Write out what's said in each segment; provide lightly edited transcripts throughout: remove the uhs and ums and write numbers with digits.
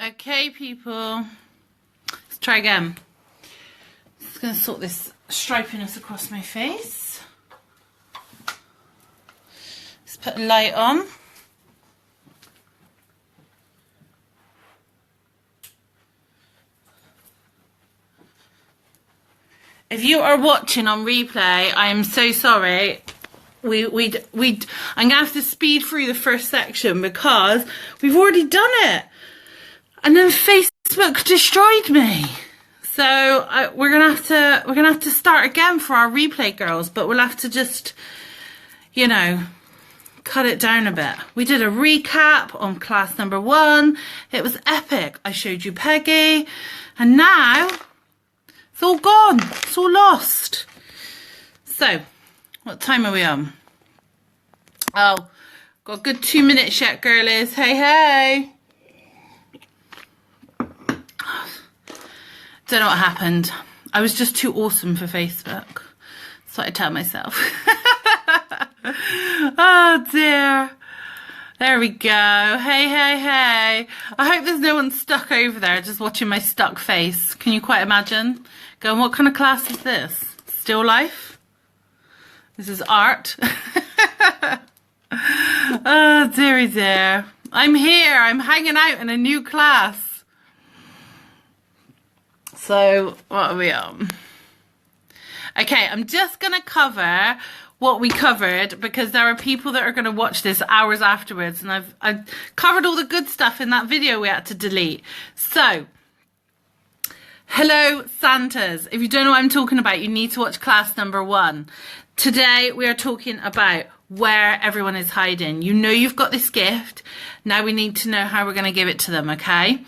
Okay, people. Let's try again. Just going to sort this stripiness across my face. Let's put a light on. If you are watching on replay, I am so sorry. I'm going to have to speed through the first section because we've already done it. And then Facebook destroyed me. So we're gonna have to start again for our replay, girls. But we'll have to just, you know, cut it down a bit. We did a recap on class number 1. It was epic. I showed you Peggy, and now it's all gone. It's all lost. So, what time are we on? Oh, got a good 2 minutes yet, girlies. Hey, hey. Don't know what happened. I was just too awesome for Facebook. That's what I tell myself. Oh dear. There we go. Hey, hey, hey. I hope there's no one stuck over there just watching my stuck face. Can you quite imagine? Going, what kind of class is this? Still life? This is art. Oh dearie dear. I'm here. I'm hanging out in a new class. So, what are we on? Okay, I'm just going to cover what we covered because there are people that are going to watch this hours afterwards, and I've covered all the good stuff in that video we had to delete. So, hello Santas. If you don't know what I'm talking about, you need to watch class number 1. Today we are talking about where everyone is hiding. You know you've got this gift. Now we need to know how we're going to give it to them, okay?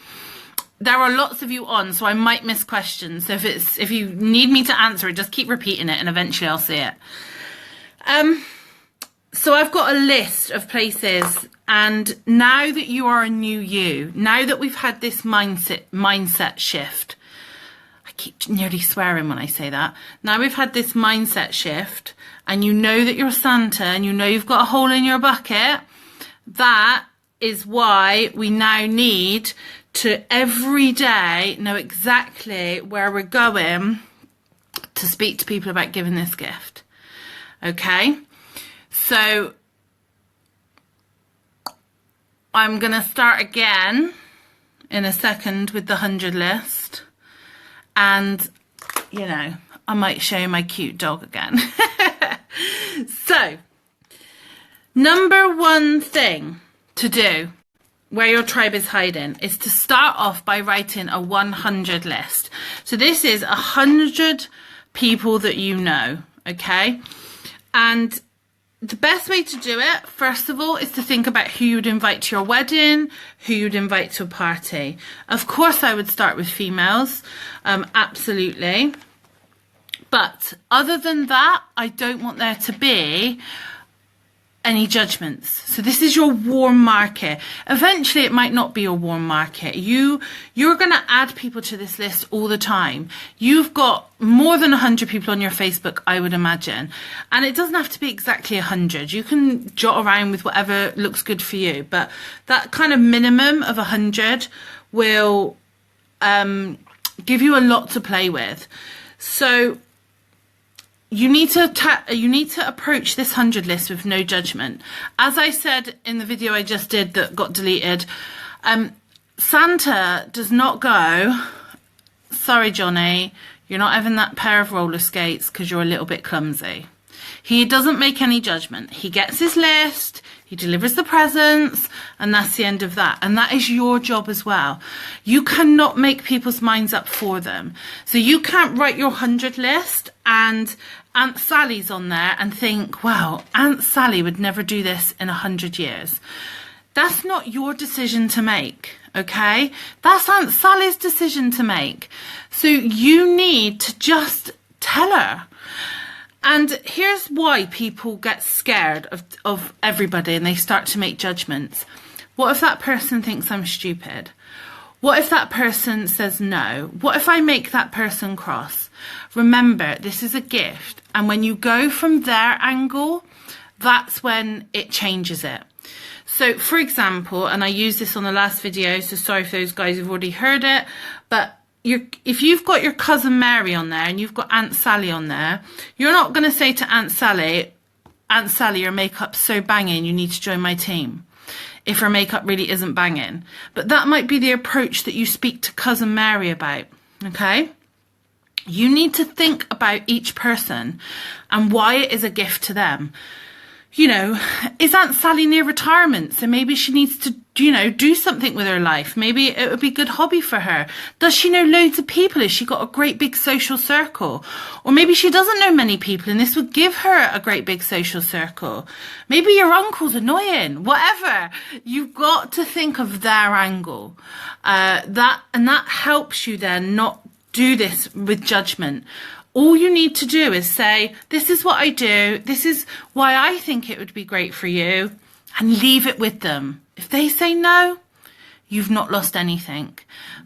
There are lots of you on, so I might miss questions. So if you need me to answer it, just keep repeating it and eventually I'll see it. So I've got a list of places, and now that you are a new you, now that we've had this mindset shift, I keep nearly swearing when I say that. Now we've had this mindset shift and you know that you're Santa and you know you've got a hole in your bucket. That is why we now need to every day know exactly where we're going to speak to people about giving this gift. Okay, so I'm going to start again in a second with the 100 list, and you know, I might show you my cute dog again. So, number 1 thing to do where your tribe is hiding is to start off by writing a 100 list. So this is 100 people that you know, okay? And the best way to do it, first of all, is to think about who you'd invite to your wedding, who you'd invite to a party. Of course, I would start with females, absolutely. But other than that, I don't want there to be any judgments. So this is your warm market. Eventually it might not be a warm market. You're going to add people to this list all the time. You've got more than 100 people on your Facebook, I would imagine. And it doesn't have to be exactly 100. You can jot around with whatever looks good for you. But that kind of minimum of 100 will give you a lot to play with. So you need to approach this 100 list with no judgment. As I said in the video I just did that got deleted, Santa does not go, sorry Johnny, you're not having that pair of roller skates because you're a little bit clumsy. He doesn't make any judgment. He gets his list, he delivers the presents, and that's the end of that. And that is your job as well. You cannot make people's minds up for them. So you can't write your 100 list and Aunt Sally's on there and think, wow, Aunt Sally would never do this in 100 years. That's not your decision to make, okay? That's Aunt Sally's decision to make. So you need to just tell her. And here's why people get scared of everybody and they start to make judgments. What if that person thinks I'm stupid? What if that person says no? What if I make that person cross? Remember, this is a gift. And when you go from their angle, that's when it changes it. So for example, and I used this on the last video, so sorry for those guys who've already heard it, but if you've got your cousin Mary on there and you've got Aunt Sally on there, you're not going to say to Aunt Sally, your makeup's so banging, you need to join my team, if her makeup really isn't banging. But that might be the approach that you speak to cousin Mary about, okay? You need to think about each person and why it is a gift to them. You know, is Aunt Sally near retirement? So maybe she needs to, you know, do something with her life. Maybe it would be a good hobby for her. Does she know loads of people? Has she got a great big social circle? Or maybe she doesn't know many people and this would give her a great big social circle. Maybe your uncle's annoying, whatever. You've got to think of their angle. That helps you then not do this with judgment. All you need to do is say, this is what I do, this is why I think it would be great for you, and leave it with them. If they say no, you've not lost anything.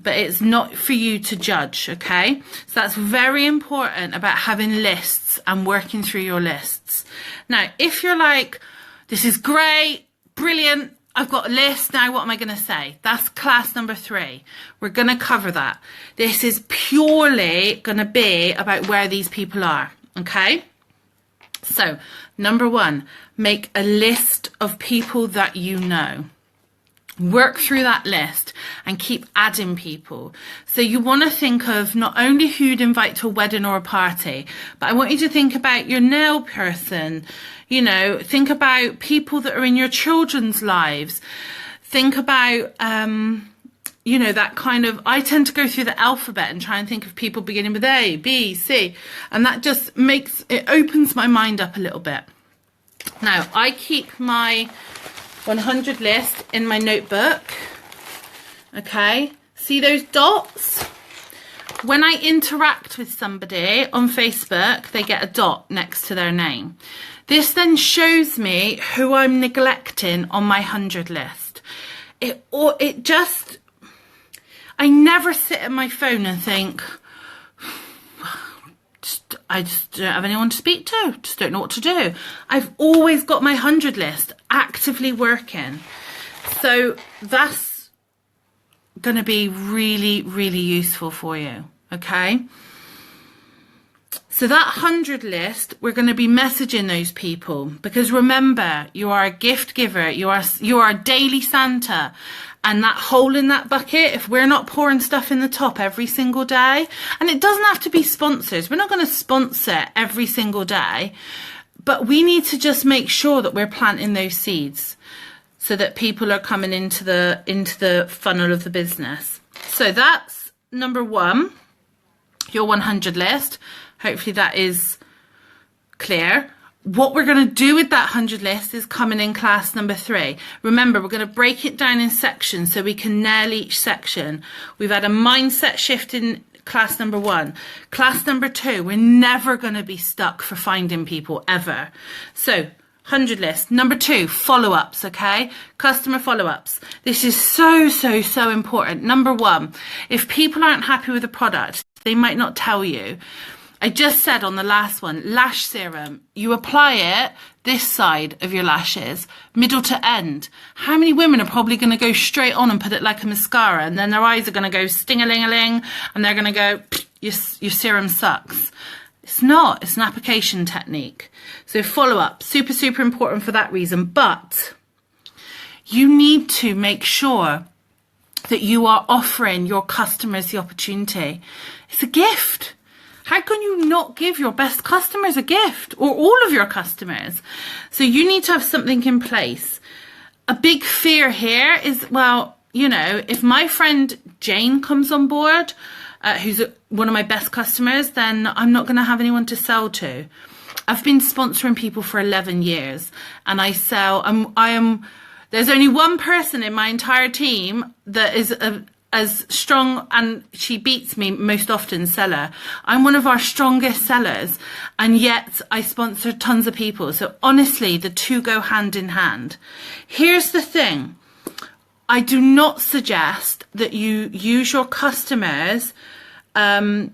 But it's not for you to judge, okay? So that's very important about having lists and working through your lists. Now, if you're like, this is great, brilliant, I've got a list, now what am I going to say? That's class number 3. We're going to cover that. This is purely going to be about where these people are, okay? So, number 1, make a list of people that you know. Work through that list and keep adding people. So you want to think of not only who you'd invite to a wedding or a party, but I want you to think about your nail person. You know, think about people that are in your children's lives. Think about, you know, that kind of, I tend to go through the alphabet and try and think of people beginning with A, B, C. And that just it opens my mind up a little bit. Now, I keep my 100 list in my notebook. Okay, see those dots? When I interact with somebody on Facebook, they get a dot next to their name. This then shows me who I'm neglecting on my 100 list. I never sit at my phone and think, I just don't have anyone to speak to, just don't know what to do. I've always got my 100 list actively working. So that's going to be really, really useful for you, okay? So that 100 list, we're going to be messaging those people, because remember, you are a gift giver, you are a daily Santa. And that hole in that bucket, if we're not pouring stuff in the top every single day, and it doesn't have to be sponsors, we're not going to sponsor every single day, but we need to just make sure that we're planting those seeds so that people are coming into the funnel of the business. So that's number 1, your 100 list. Hopefully that is clear. What we're going to do with that 100 list is coming in class number 3. Remember, we're going to break it down in sections so we can nail each section. We've had a mindset shift in class number 1. Class number 2, we're never going to be stuck for finding people, ever. So, 100 list. Number 2, follow-ups, okay? Customer follow-ups. This is so, so, so important. Number 1, if people aren't happy with the product, they might not tell you. I just said on the last one, lash serum, you apply it this side of your lashes, middle to end. How many women are probably going to go straight on and put it like a mascara, and then their eyes are going to go sting-a-ling-a-ling, and they're going to go, your serum sucks. It's not. It's an application technique. So follow-up, super, super important for that reason. But you need to make sure that you are offering your customers the opportunity. It's a gift. How can you not give your best customers a gift, or all of your customers? So you need to have something in place. A big fear here is, well, you know, if my friend Jane comes on board, who's one of my best customers, then I'm not going to have anyone to sell to. I've been sponsoring people for 11 years, and I sell, there's only one person in my entire team that is as strong, and she beats me most often, seller. I'm one of our strongest sellers, and yet I sponsor tons of people. So honestly, the two go hand in hand. Here's the thing. I do not suggest that you use your customers for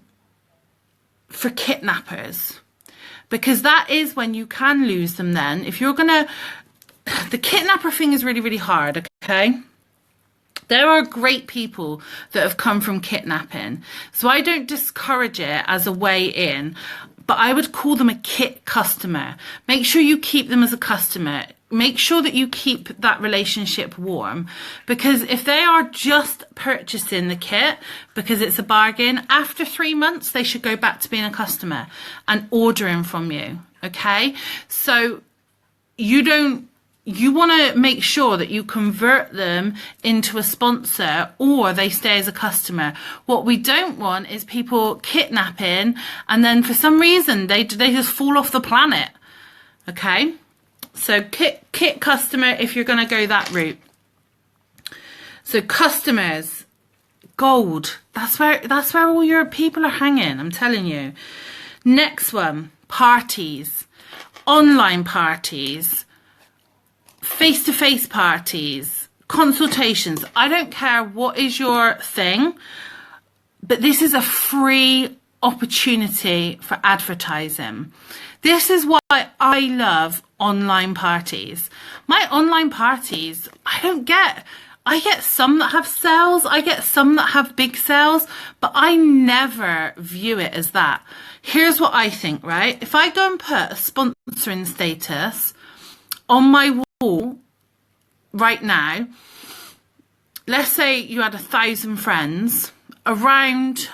kidnappers, because that is when you can lose them then. If you're going to the kidnapper thing is really, really hard, okay? There are great people that have come from kidnapping. So I don't discourage it as a way in, but I would call them a kit customer. Make sure you keep them as a customer. Make sure that you keep that relationship warm, because if they are just purchasing the kit because it's a bargain, after 3 months, they should go back to being a customer and ordering from you. Okay. So you want to make sure that you convert them into a sponsor or they stay as a customer. What we don't want is people kidnapping and then for some reason they just fall off the planet. Okay. So kit customer if you're going to go that route. So customers, gold. That's where all your people are hanging. I'm telling you. Next one, parties, online parties, face-to-face parties, consultations. I don't care what is your thing, but this is a free opportunity for advertising. This is why I love online parties. My online parties, I get some that have sales, I get some that have big sales, but I never view it as that. Here's what I think, right? If I go and put a sponsoring status on my wall right now, let's say you had 1,000 friends, around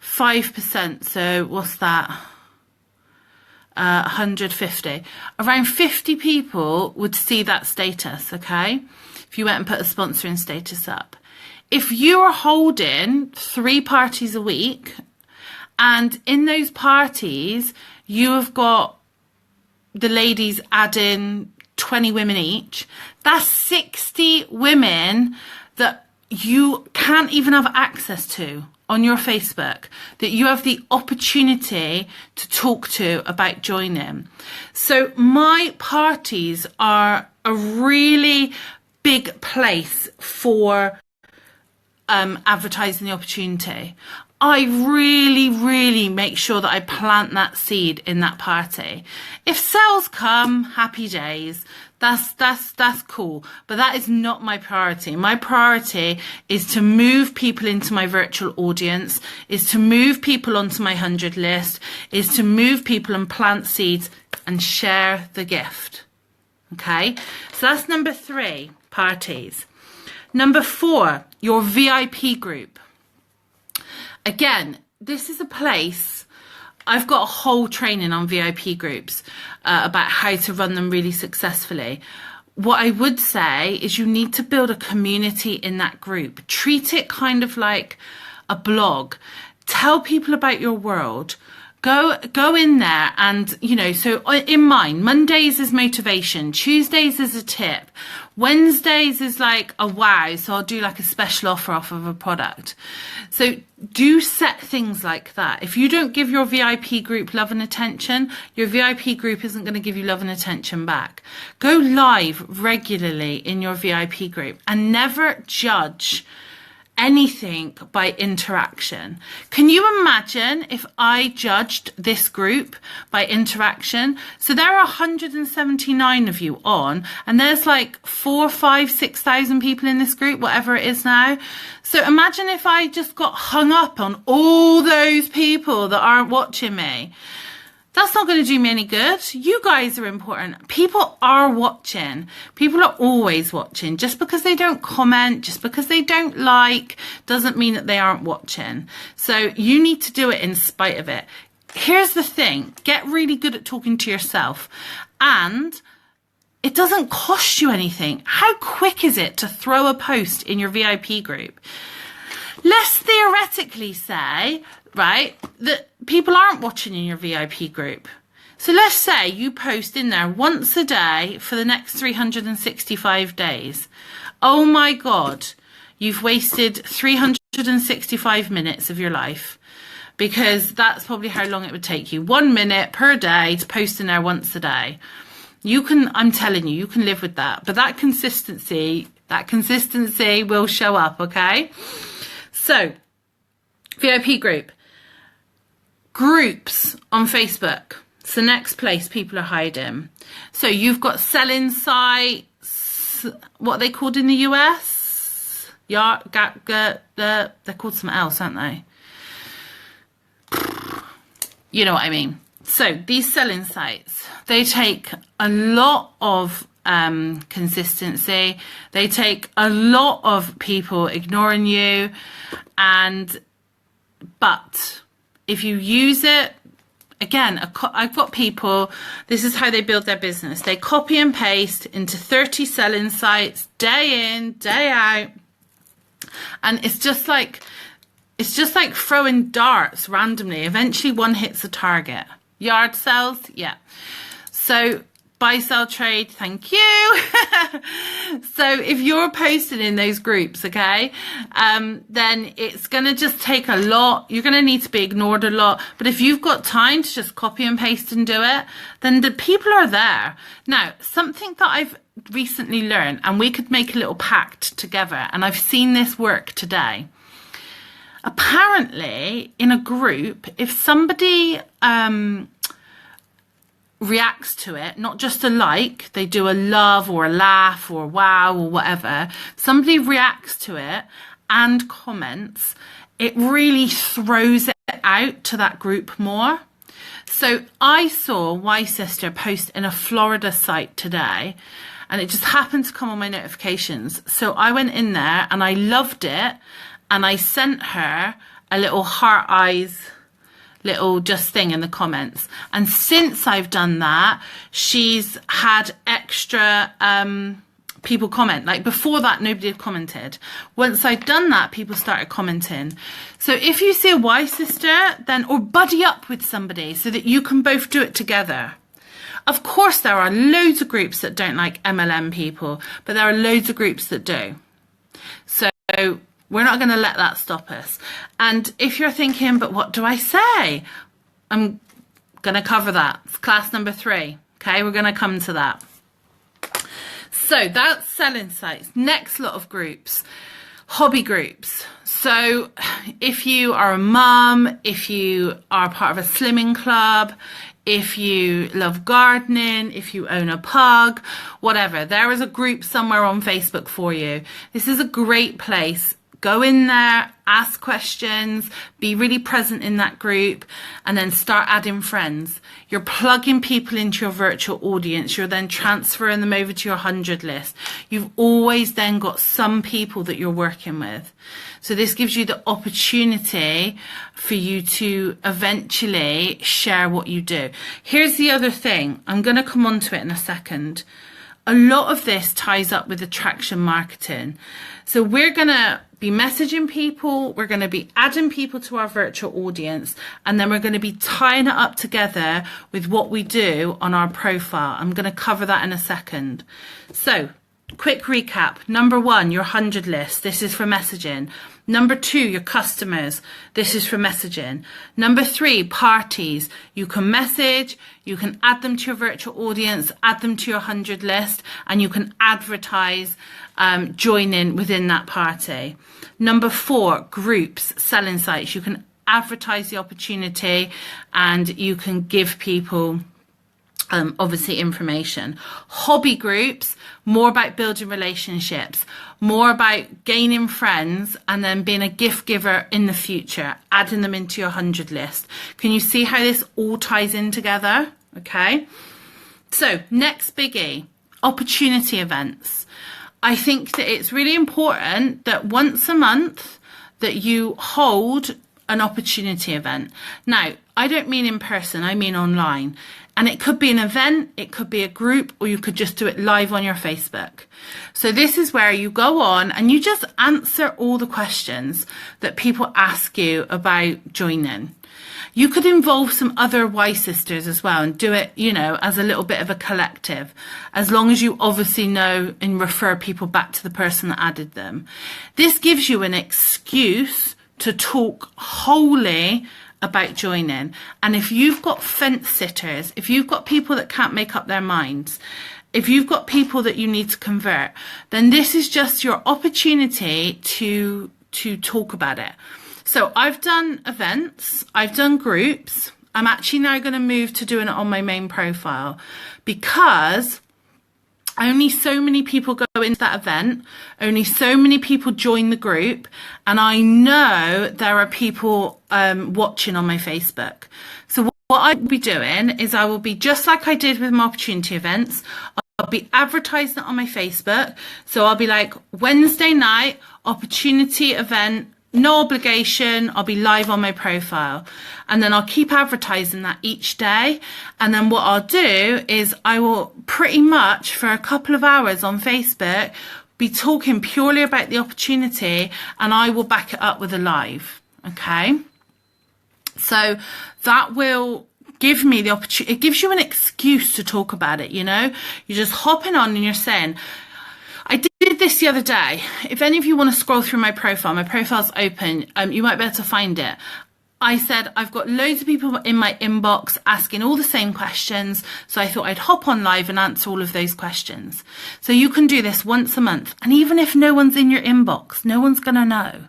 5%, so what's that? 150. Around 50 people would see that status, okay? If you went and put a sponsoring status up. If you are holding 3 parties a week, and in those parties, you have got the ladies adding 20 women each, that's 60 women that you can't even have access to on your Facebook, that you have the opportunity to talk to about joining. So my parties are a really big place for advertising the opportunity. I really, really make sure that I plant that seed in that party. If sales come, happy days. That's cool. But that is not my priority. My priority is to move people into my virtual audience, is to move people onto my 100 list, is to move people and plant seeds and share the gift. Okay? So that's number 3, parties. Number 4, your VIP group. Again, this is a place, I've got a whole training on VIP groups about how to run them really successfully. What I would say is you need to build a community in that group. Treat it kind of like a blog. Tell people about your world. Go in there and, you know, so in mine, Mondays is motivation, Tuesdays is a tip, Wednesdays is like a wow, so I'll do like a special offer off of a product. So do set things like that. If you don't give your VIP group love and attention, your VIP group isn't going to give you love and attention back. Go live regularly in your VIP group and never judge anything by interaction. Can you imagine if I judged this group by interaction? So there are 179 of you on, and there's like 4, 5, 6,000 people in this group, whatever it is now. So imagine if I just got hung up on all those people that aren't watching me. That's not going to do me any good. You guys are important. People are watching. People are always watching. Just because they don't comment, just because they don't like, doesn't mean that they aren't watching. So you need to do it in spite of it. Here's the thing. Get really good at talking to yourself. And it doesn't cost you anything. How quick is it to throw a post in your VIP group? Let's theoretically say, right, that people aren't watching in your VIP group. So let's say you post in there once a day for the next 365 days. Oh my God, you've wasted 365 minutes of your life, because that's probably how long it would take you. 1 minute per day to post in there once a day. You can, I'm telling you, you can live with that. But that consistency will show up, okay? So, VIP group. Groups on Facebook. It's the next place people are hiding. So you've got selling sites, what are they called in the US? They're called something else, aren't they? You know what I mean. So these selling sites, they take a lot of consistency. They take a lot of people ignoring you, but if you use it, again, I've got people, this is how they build their business. They copy and paste into 30 selling sites day in, day out. And it's just like throwing darts randomly. Eventually one hits a target. Yard sales, yeah. So buy, sell, trade, thank you. So if you're posting in those groups, okay, then it's going to just take a lot. You're going to need to be ignored a lot. But if you've got time to just copy and paste and do it, then the people are there. Now, something that I've recently learned, and we could make a little pact together, and I've seen this work today. Apparently, in a group, if somebody reacts to it, not just a like, they do a love or a laugh or a wow or whatever, somebody reacts to it and comments, it really throws it out to that group more. So I saw Y Sister post in a Florida site today, and it just happened to come on my notifications. So I went in there and I loved it, and I sent her a little heart eyes little just thing in the comments. And since I've done that, she's had extra people comment. Like before that, nobody had commented. Once I'd done that, people started commenting. So if you see a Y Sister, then, or buddy up with somebody so that you can both do it together. Of course, there are loads of groups that don't like MLM people, but there are loads of groups that do. So we're not going to let that stop us. And if you're thinking, but what do I say? I'm going to cover that. It's class number 3. Okay, we're going to come to that. So that's selling sites. Next lot of groups, hobby groups. So if you are a mum, if you are part of a slimming club, if you love gardening, if you own a pug, whatever, there is a group somewhere on Facebook for you. This is a great place. Go in there, ask questions, be really present in that group, and then start adding friends. You're plugging people into your virtual audience. You're then transferring them over to your 100 list. You've always then got some people that you're working with. So this gives you the opportunity for you to eventually share what you do. Here's the other thing. I'm going to come on to it in a second. A lot of this ties up with attraction marketing. So we're going to be messaging people, we're going to be adding people to our virtual audience, and then we're going to be tying it up together with what we do on our profile. I'm going to cover that in a second. So, quick recap. Number 1, your 100 list. This is for messaging. Number 2, your customers. This is for messaging. Number 3, parties. You can message, you can add them to your virtual audience, add them to your 100 list, and you can advertise joining within that party. Number 4, groups, selling sites. You can advertise the opportunity and you can give people obviously information. Hobby groups, more about building relationships, more about gaining friends, and then being a gift giver in the future, adding them into your 100 list. Can you see how this all ties in together? Okay. So next biggie, opportunity events. I think that it's really important that once a month that you hold an opportunity event. Now, I don't mean in person, I mean online. And it could be an event, it could be a group, or you could just do it live on your Facebook. So this is where you go on and you just answer all the questions that people ask you about joining. You could involve some other Y Sisters as well and do it, you know, as a little bit of a collective, as long as you obviously know and refer people back to the person that added them. This gives you an excuse to talk wholly about joining. And if you've got fence sitters, if you've got people that can't make up their minds, if you've got people that you need to convert, then this is just your opportunity to talk about it. So I've done events, I've done groups, I'm actually now going to move to doing it on my main profile, because only so many people go into that event, only so many people join the group, and I know there are people watching on my Facebook. So what I'll be doing is I will be just like I did with my opportunity events. I'll be advertising it on my Facebook. So I'll be like, Wednesday night, opportunity event, no obligation. I'll be live on my profile, and then I'll keep advertising that each day. And then what I'll do is I will pretty much for a couple of hours on Facebook be talking purely about the opportunity, and I will back it up with a live. Okay. So that will give me the opportunity. It gives you an excuse to talk about it. You're just hopping on and you're saying, I did this the other day. If any of you want to scroll through my profile's open. You might be able to find it. I said, I've got loads of people in my inbox asking all the same questions. So I thought I'd hop on live and answer all of those questions. So you can do this once a month. And even if no one's in your inbox, no one's going to know.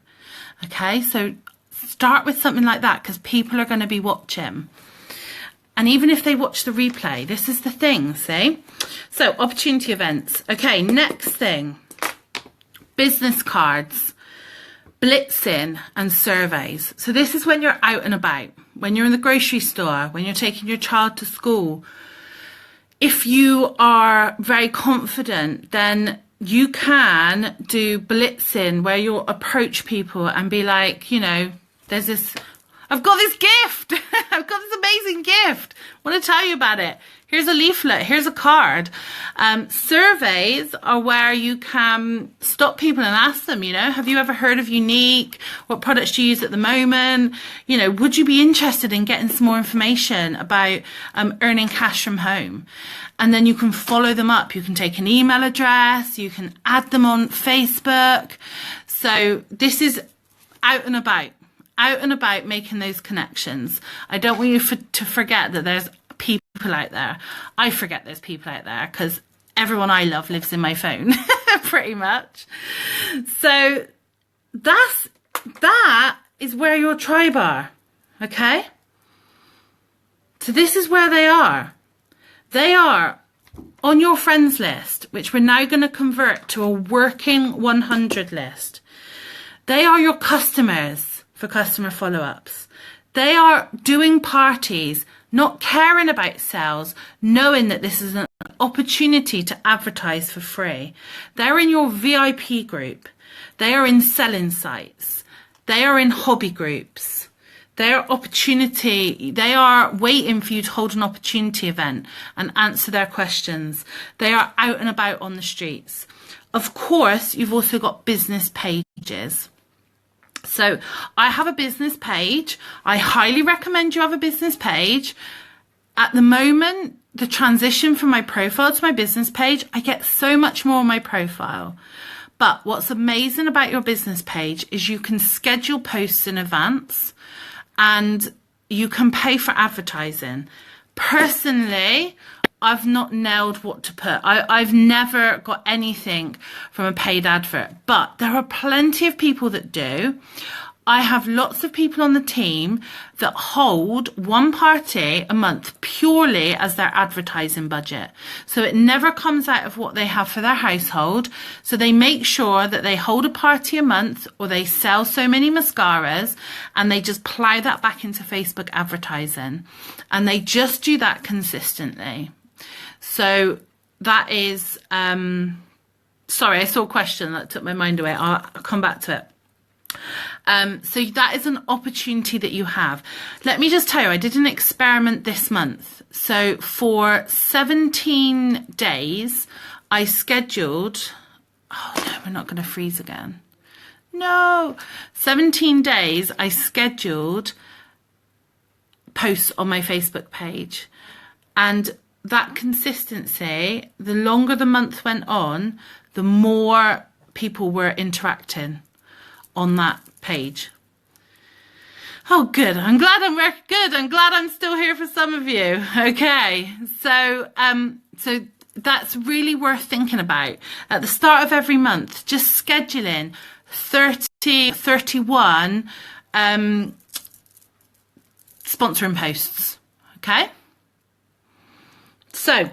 Okay. So start with something like that, because people are going to be watching. And even if they watch the replay, this is the thing, see? So, opportunity events. Okay, next thing. Business cards, blitzing and surveys. So this is when you're out and about, when you're in the grocery store, when you're taking your child to school. If you are very confident, then you can do blitzing where you'll approach people and be like, there's this... I've got this gift. I've got this amazing gift. I want to tell you about it. Here's a leaflet. Here's a card. Surveys are where you can stop people and ask them, have you ever heard of Unique? What products do you use at the moment? Would you be interested in getting some more information about earning cash from home? And then you can follow them up. You can take an email address. You can add them on Facebook. So this is out and about making those connections. I don't want you to forget that there's people out there. I forget there's people out there because everyone I love lives in my phone, pretty much. So that is where your tribe are, okay? So this is where they are. They are on your friends list, which we're now going to convert to a working 100 list. They are your customers for customer follow-ups. They are doing parties, not caring about sales, knowing that this is an opportunity to advertise for free. They're in your VIP group. They are in selling sites. They are in hobby groups. They are waiting for you to hold an opportunity event and answer their questions. They are out and about on the streets. Of course, you've also got business pages. So I have a business page. I highly recommend you have a business page. At the moment, the transition from my profile to my business page, I get so much more on my profile. But what's amazing about your business page is you can schedule posts in advance and you can pay for advertising. Personally, I've not nailed what to put. I've never got anything from a paid advert, but there are plenty of people that do. I have lots of people on the team that hold one party a month purely as their advertising budget. So it never comes out of what they have for their household. So they make sure that they hold a party a month or they sell so many mascaras and they just plow that back into Facebook advertising. And they just do that consistently. So that is, sorry, I saw a question that took my mind away. I'll come back to it. So that is an opportunity that you have. Let me just tell you, I did an experiment this month. So for 17 days, I scheduled, oh no, we're not going to freeze again. No, 17 days, I scheduled posts on my Facebook page. And that consistency, the longer the month went on, the more people were interacting on that page. Oh, good. I'm glad I'm good. I'm glad I'm still here for some of you. Okay. So that's really worth thinking about. At the start of every month, just scheduling 30, 31 sponsoring posts. Okay? So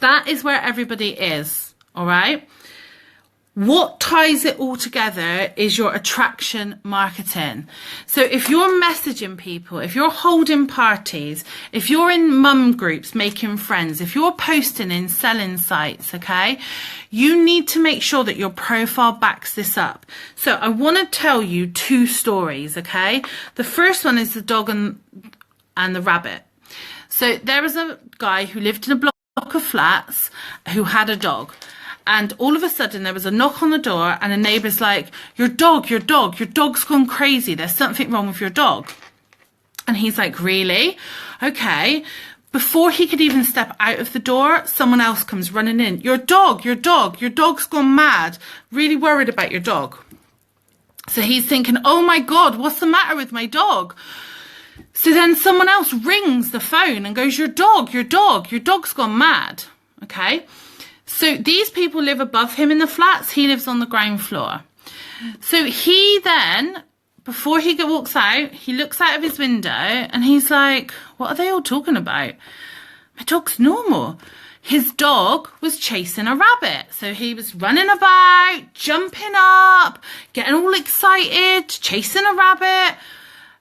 that is where everybody is, all right? What ties it all together is your attraction marketing. So if you're messaging people, if you're holding parties, if you're in mum groups making friends, if you're posting in selling sites, okay, you need to make sure that your profile backs this up. So I want to tell you 2 stories, okay? The first one is the dog and the rabbit. So there was a guy who lived in a block of flats who had a dog. And all of a sudden there was a knock on the door and a neighbour's like, your dog's gone crazy. There's something wrong with your dog. And he's like, really? Okay. Before he could even step out of the door, someone else comes running in. Your dog's gone mad. Really worried about your dog. So he's thinking, oh my God, what's the matter with my dog? So then someone else rings the phone and goes, your dog's gone mad. Okay. So these people live above him in the flats. He lives on the ground floor. So he then, before he walks out, he looks out of his window and he's like, what are they all talking about? My dog's normal. His dog was chasing a rabbit. So he was running about, jumping up, getting all excited, chasing a rabbit.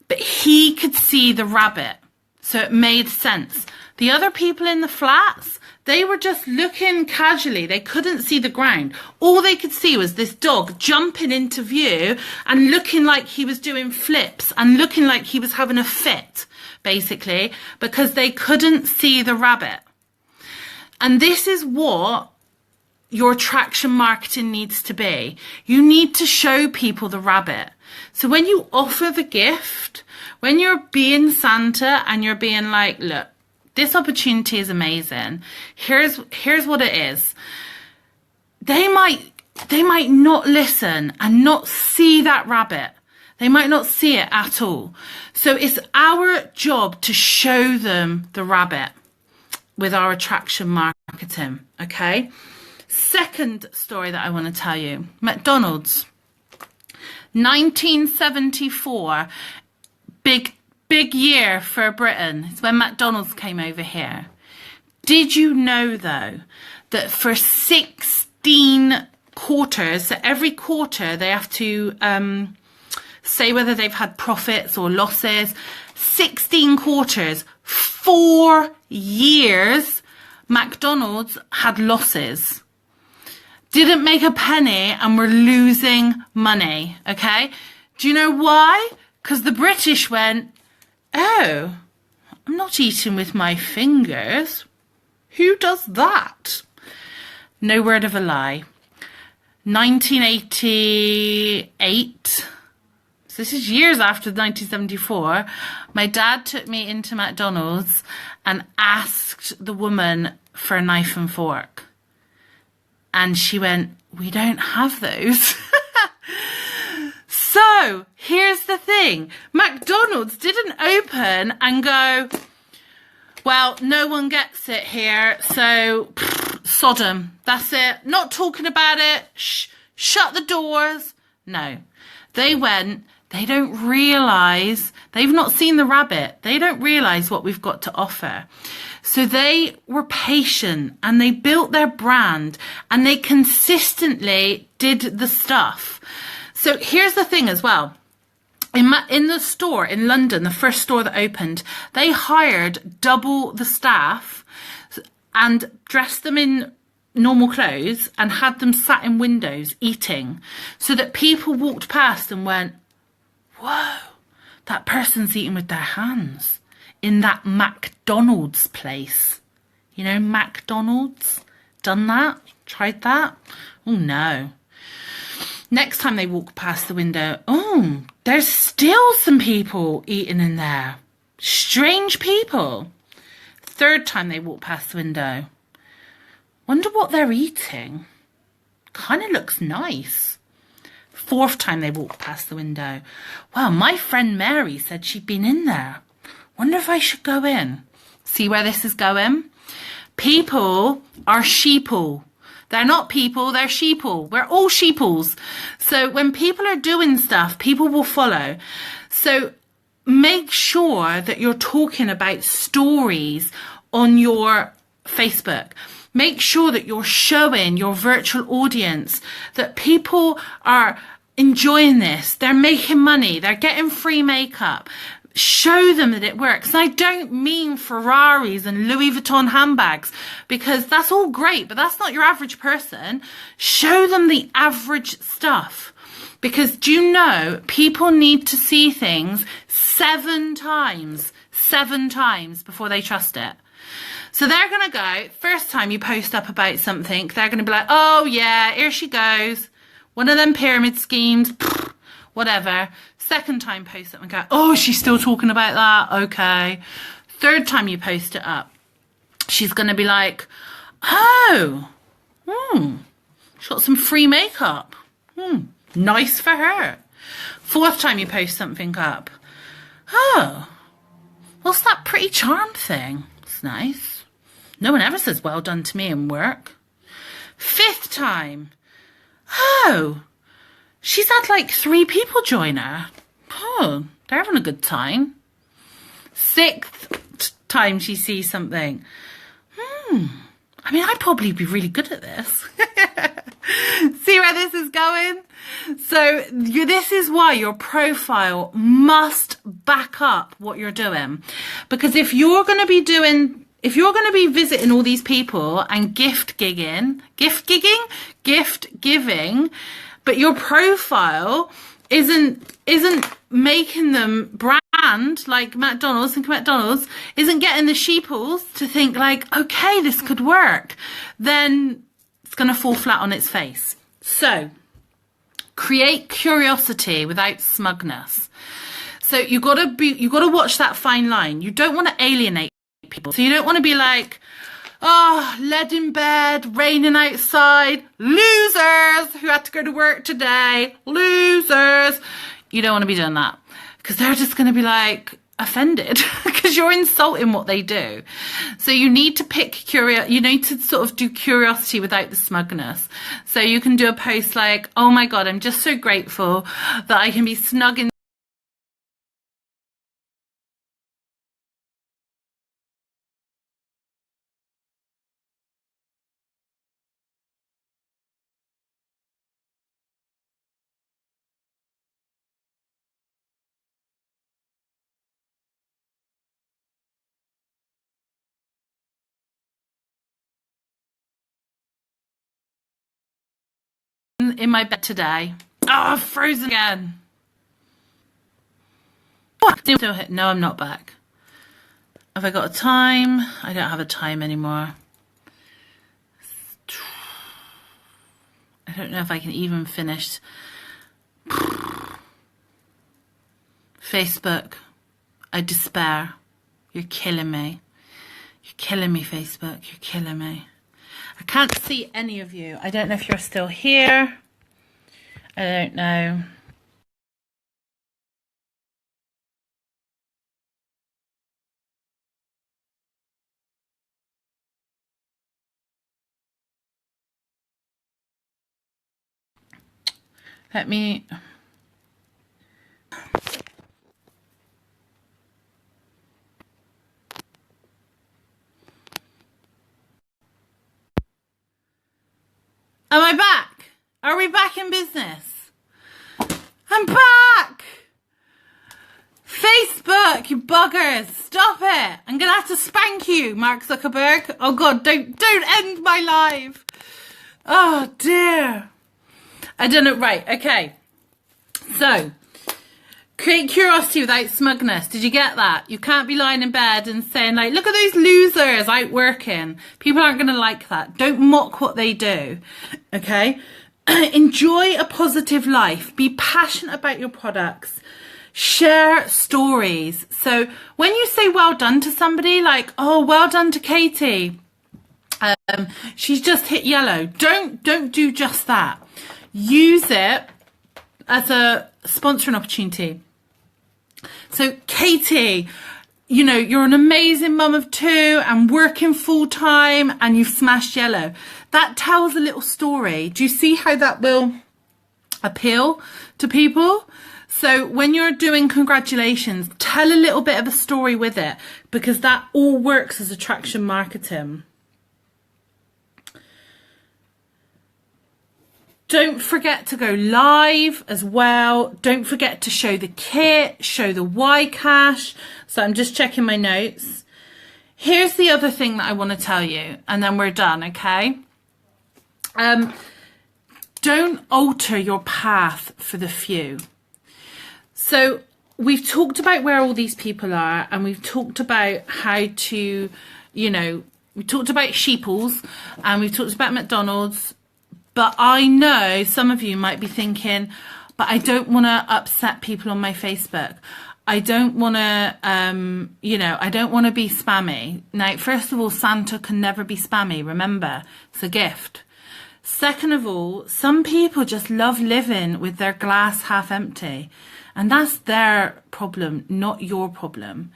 But he could see the rabbit. So it made sense. The other people in the flats, they were just looking casually. They couldn't see the ground. All they could see was this dog jumping into view and looking like he was doing flips and looking like he was having a fit, basically, because they couldn't see the rabbit. And this is what your attraction marketing needs to be. You need to show people the rabbit. So when you offer the gift, when you're being Santa and you're being like, look, this opportunity is amazing. Here's what it is. They might not listen and not see that rabbit. They might not see it at all. So it's our job to show them the rabbit with our attraction marketing, okay? Second story that I want to tell you. McDonald's. 1974. Big year for Britain. It's when McDonald's came over here. Did you know, though, that for 16 quarters, so every quarter they have to say whether they've had profits or losses. 16 quarters, 4 years, McDonald's had losses. Didn't make a penny and were losing money, okay? Do you know why? Because the British went, oh, I'm not eating with my fingers. Who does that? No word of a lie. 1988, so this is years after 1974, my dad took me into McDonald's and asked the woman for a knife and fork. And she went, we don't have those. So here's the thing. McDonald's didn't open and go, well, no one gets it here, so Sodom, that's it. Not talking about it. Shut the doors. No, they went, they don't realise, they've not seen the rabbit. They don't realise what we've got to offer. So they were patient and they built their brand and they consistently did the stuff. So here's the thing as well. In the store in London, the first store that opened, they hired double the staff and dressed them in normal clothes and had them sat in windows eating so that people walked past and went, whoa, that person's eating with their hands in that McDonald's place. You know, McDonald's, done that, tried that. Oh no. Next time they walk past the window, oh, there's still some people eating in there. Strange people. Third time they walk past the window, wonder what they're eating. Kind of looks nice. Fourth time they walk past the window, well, my friend Mary said she'd been in there. Wonder if I should go in. See where this is going? People are sheeple. They're not people, they're sheeple. We're all sheeples. So when people are doing stuff, people will follow. So make sure that you're talking about stories on your Facebook. Make sure that you're showing your virtual audience that people are enjoying this. They're making money. They're getting free makeup. Show them that it works. And I don't mean Ferraris and Louis Vuitton handbags, because that's all great, but that's not your average person. Show them the average stuff. Because do you know, people need to see things 7 times before they trust it. So they're going to go, first time you post up about something, they're going to be like, oh yeah, here she goes. One of them pyramid schemes, whatever. Second time post it and go, oh, she's still talking about that. Okay. Third time you post it up, she's going to be like, oh, she's got some free makeup. Nice for her. Fourth time you post something up, oh, what's that pretty charm thing? It's nice. No one ever says well done to me in work. Fifth time, oh, she's had like 3 people join her. Oh, they're having a good time. Sixth time she sees something. I mean, I'd probably be really good at this. See where this is going? So this is why your profile must back up what you're doing. Because if you're going to be visiting all these people and gift giving, but your profile isn't making them brand like McDonald's, think McDonald's, isn't getting the sheeples to think like, okay, this could work, then it's going to fall flat on its face. So create curiosity without smugness. So you got to watch that fine line. You don't want to alienate people. So you don't want to be like, oh, lead in bed, raining outside, losers who had to go to work today, losers. You don't want to be doing that, because they're just going to be like offended because you're insulting what they do. So you need to you need to sort of do curiosity without the smugness. So you can do a post like, oh my God, I'm just so grateful that I can be snug in my bed today. Oh, I've frozen again. No, I'm not back. Have I got a time? I don't have a time anymore. I don't know if I can even finish. Facebook, I despair. You're killing me. You're killing me, Facebook. You're killing me. I can't see any of you. I don't know if you're still here. I don't know. Let me... Am I back? Are we back in business? I'm back! Facebook, you buggers, stop it! I'm gonna have to spank you, Mark Zuckerberg. Oh God, don't end my live. Oh dear. I don't know, right, okay. So, create curiosity without smugness. Did you get that? You can't be lying in bed and saying like, look at those losers out working. People aren't going to like that. Don't mock what they do. Okay? Enjoy a positive life. Be passionate about your products. Share stories. So when you say well done to somebody, like, oh, well done to Katie. She's just hit yellow. Don't do just that. Use it as a sponsoring opportunity. So Katie, you know, you're an amazing mum of 2 and working full time and you've smashed yellow. That tells a little story. Do you see how that will appeal to people. So when you're doing congratulations, tell a little bit of a story with it, because that all works as attraction marketing. Don't forget to go live as well. Don't forget to show the kit, show the Y-Cash. So I'm just checking my notes. Here's the other thing that I want to tell you, and then we're done, okay? Don't alter your path for the few. So we've talked about where all these people are, and we've talked about how to, you know, we talked about sheeples, and we've talked about McDonald's. But I know some of you might be thinking, but I don't want to upset people on my Facebook. I don't want to, you know, I don't want to be spammy. Now, first of all, Santa can never be spammy. Remember, it's a gift. Second of all, some people just love living with their glass half empty. And that's their problem, not your problem.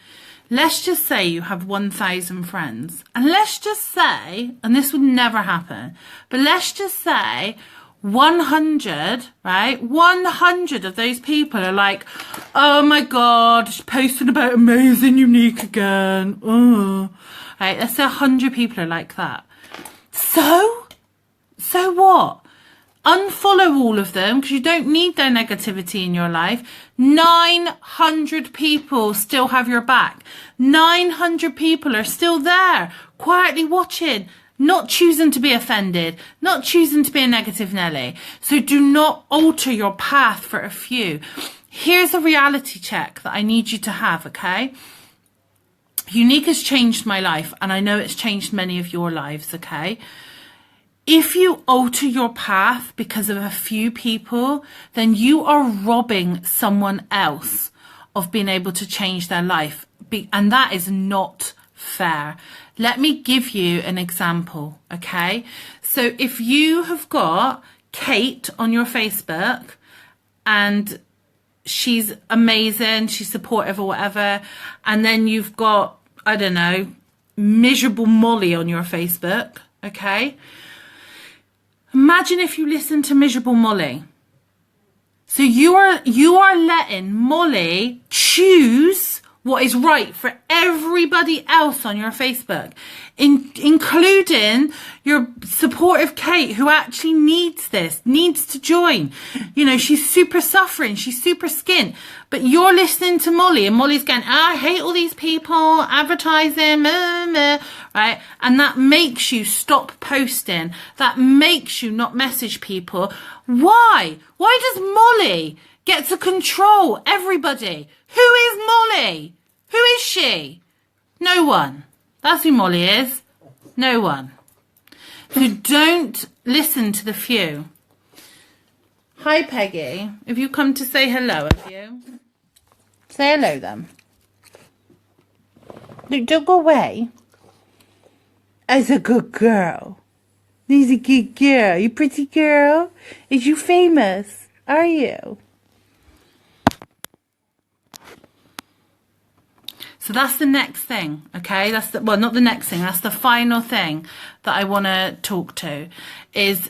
Let's just say you have 1,000 friends. And let's just say, and this would never happen, but let's just say 100, right? 100 of those people are like, oh my God, she's posting about Amazing Unique again. Oh. Right, let's say 100 people are like that. So what? Unfollow all of them, because you don't need their negativity in your life. 900 people still have your back. 900 people are still there, quietly watching, not choosing to be offended, not choosing to be a negative Nelly. So do not alter your path for a few. Here's a reality check that I need you to have, okay? Unique has changed my life, and I know it's changed many of your lives, okay? If you alter your path because of a few people, then you are robbing someone else of being able to change their life. And that is not fair. Let me give you an example, okay? So if you have got Kate on your Facebook and she's amazing, she's supportive or whatever, and then you've got, I don't know, miserable Molly on your Facebook, okay? Imagine if you listen to miserable Molly. So you are letting Molly choose what is right for everybody else on your Facebook, including your supportive Kate, who actually needs this, needs to join. You know, she's super suffering, she's super skint, but you're listening to Molly, and Molly's going, I hate all these people, advertising, right? And that makes you stop posting. That makes you not message people. Why? Why does Molly get to control everybody? Who is Molly? Who is she? No one. That's who Molly is. No one. So don't listen to the few. Hi, Peggy. Have you come to say hello, have you? Say hello, then. Look, don't go away. As a good girl. He's a good girl. You pretty girl. Is you famous? Are you? So that's the next thing, okay? That's the, well, not the next thing. That's the final thing that I want to talk to is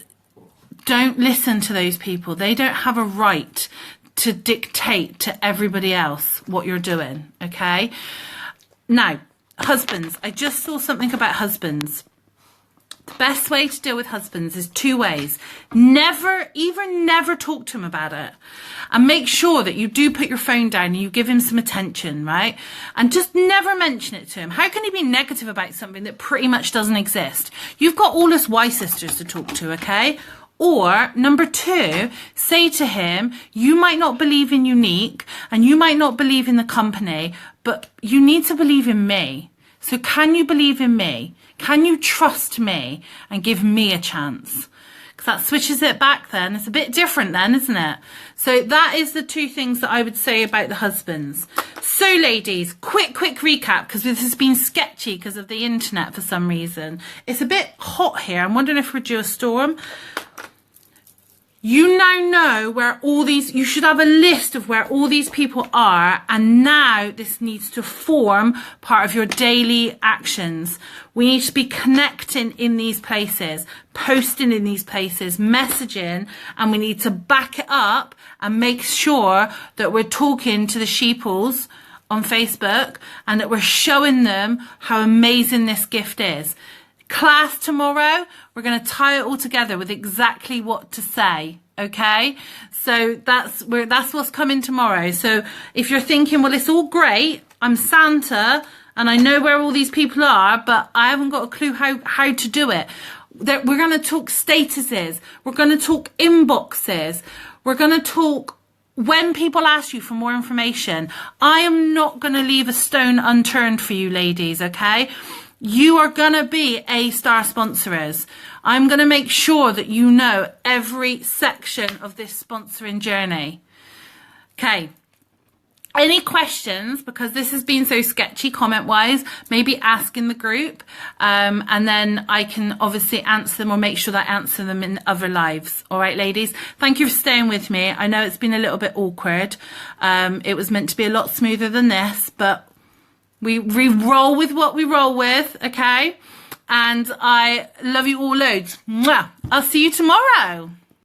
don't listen to those people. They don't have a right to dictate to everybody else what you're doing, okay? Now, husbands. I just saw something about husbands. The best way to deal with husbands is two ways. Never talk to him about it. And make sure that you do put your phone down and you give him some attention, right? And just never mention it to him. How can he be negative about something that pretty much doesn't exist? You've got all us Y sisters to talk to, okay? Or, number two, say to him, you might not believe in Unique and you might not believe in the company, but you need to believe in me. So can you believe in me? Can you trust me and give me a chance? Because that switches it back then. It's a bit different then, isn't it? So that is the two things that I would say about the husbands. So ladies, quick recap, because this has been sketchy because of the internet for some reason. It's a bit hot here. I'm wondering if we're due a storm. You now know where all these, you should have a list of where all these people are, and now this needs to form part of your daily actions. We need to be connecting in these places, posting in these places, messaging, and we need to back it up and make sure that we're talking to the sheeples on Facebook and that we're showing them how amazing this gift is. Class tomorrow, we're going to tie it all together with exactly what to say. Okay, so that's what's coming tomorrow. So if you're thinking, well, it's all great, I'm Santa and I know where all these people are, but I haven't got a clue how to do it. We're going to talk statuses, we're going to talk inboxes, we're going to talk when people ask you for more information. I am not going to leave a stone unturned for you ladies, okay? You are going to be A-star sponsors. I'm going to make sure that you know every section of this sponsoring journey. Okay. Any questions? Because this has been so sketchy comment-wise, maybe ask in the group, and then I can obviously answer them or make sure that I answer them in other lives. All right, ladies? Thank you for staying with me. I know it's been a little bit awkward. It was meant to be a lot smoother than this, but we roll with what we roll with, okay? And I love you all loads. Mwah. I'll see you tomorrow.